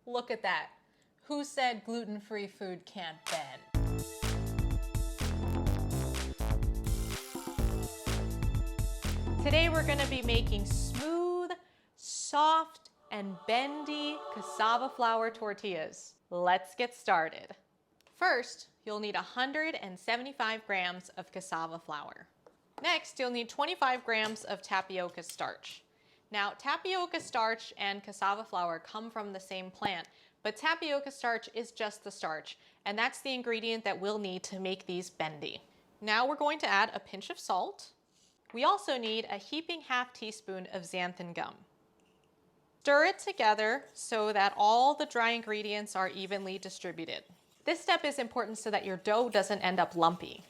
Look at that. Who said gluten-free food can't bend? Today we're going to be making smooth, soft, and bendy cassava flour tortillas. Let's get started. First, you'll need 175 grams of cassava flour. Next, you'll need 25 grams of tapioca starch. Now, tapioca starch and cassava flour come from the same plant, but tapioca starch is just the starch, and that's the ingredient that we'll need to make these bendy. Now we're going to add a pinch of salt. We also need a heaping half teaspoon of xanthan gum. Stir it together so that all the dry ingredients are evenly distributed. This step is important so that your dough doesn't end up lumpy.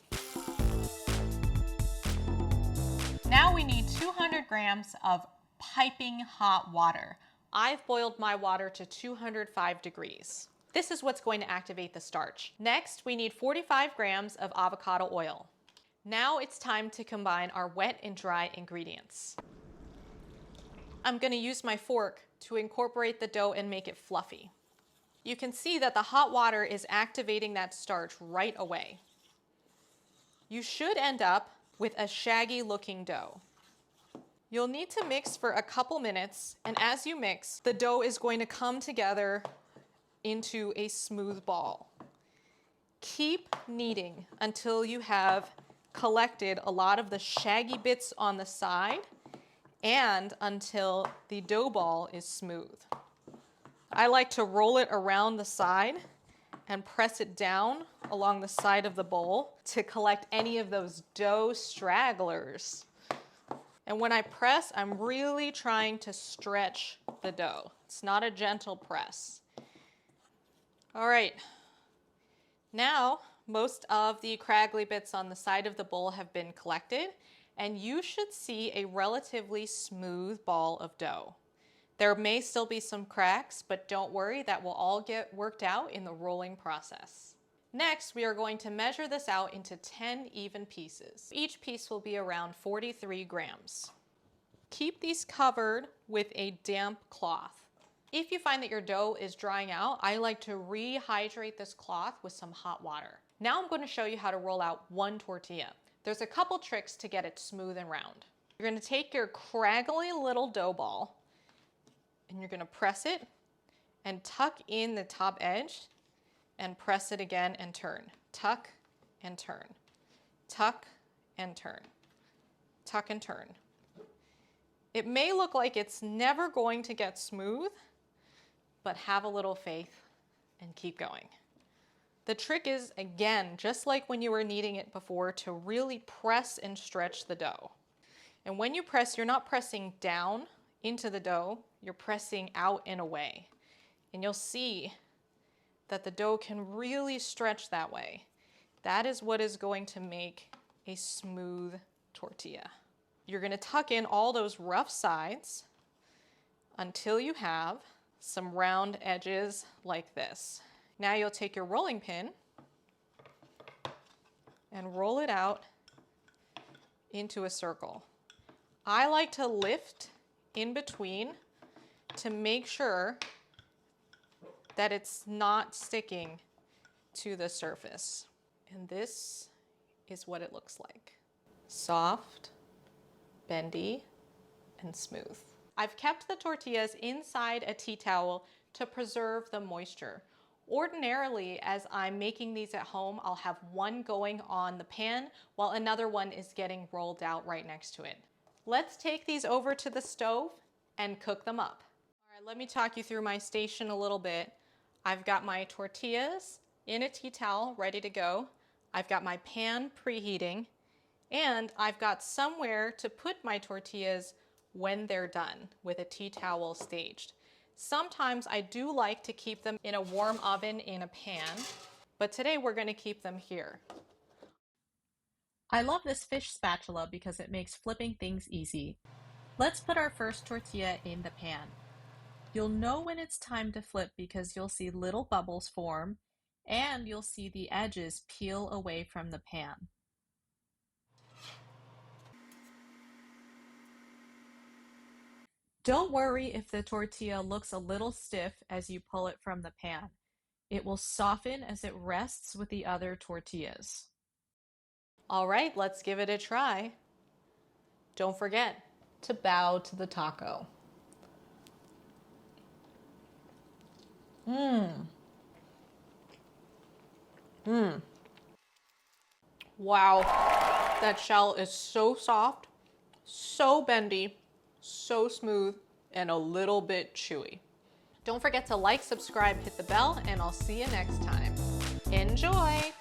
Now we need 200 grams of piping hot water. I've boiled my water to 205 degrees. This is what's going to activate the starch. Next, we need 45 grams of avocado oil. Now it's time to combine our wet and dry ingredients. I'm going to use my fork to incorporate the dough and make it fluffy. You can see that the hot water is activating that starch right away. You should end up with a shaggy looking dough. You'll need to mix for a couple minutes, and as you mix, the dough is going to come together into a smooth ball. Keep kneading until you have collected a lot of the shaggy bits on the side and until the dough ball is smooth. I like to roll it around the side and press it down along the side of the bowl to collect any of those dough stragglers. And when I press, I'm really trying to stretch the dough. It's not a gentle press. All right. Now, most of the craggly bits on the side of the bowl have been collected, and you should see a relatively smooth ball of dough. There may still be some cracks, but don't worry, that will all get worked out in the rolling process. Next, we are going to measure this out into 10 even pieces. Each piece will be around 43 grams. Keep these covered with a damp cloth. If you find that your dough is drying out, I like to rehydrate this cloth with some hot water. Now I'm going to show you how to roll out one tortilla. There's a couple tricks to get it smooth and round. You're going to take your craggly little dough ball and you're going to press it and tuck in the top edge and press it again and turn. Tuck and turn. Tuck and turn. Tuck and turn. It may look like it's never going to get smooth, but have a little faith and keep going. The trick is, again, just like when you were kneading it before, to really press and stretch the dough. And when you press, you're not pressing down into the dough, you're pressing out and away. And you'll see that the dough can really stretch that way. That is what is going to make a smooth tortilla. You're going to tuck in all those rough sides until you have some round edges like this. Now you'll take your rolling pin and roll it out into a circle. I like to lift in between to make sure that it's not sticking to the surface. And this is what it looks like. Soft, bendy, and smooth. I've kept the tortillas inside a tea towel to preserve the moisture. Ordinarily, as I'm making these at home, I'll have one going on the pan while another one is getting rolled out right next to it. Let's take these over to the stove and cook them up. All right, let me talk you through my station a little bit. I've got my tortillas in a tea towel ready to go. I've got my pan preheating, and I've got somewhere to put my tortillas when they're done with a tea towel staged. Sometimes I do like to keep them in a warm oven in a pan, but today we're going to keep them here. I love this fish spatula because it makes flipping things easy. Let's put our first tortilla in the pan. You'll know when it's time to flip because you'll see little bubbles form and you'll see the edges peel away from the pan. Don't worry if the tortilla looks a little stiff as you pull it from the pan. It will soften as it rests with the other tortillas. All right, let's give it a try. Don't forget to bow to the taco. Wow, that shell is so soft, so bendy, so smooth, and a little bit chewy. Don't forget to like, subscribe, hit the bell, and I'll see you next time. Enjoy!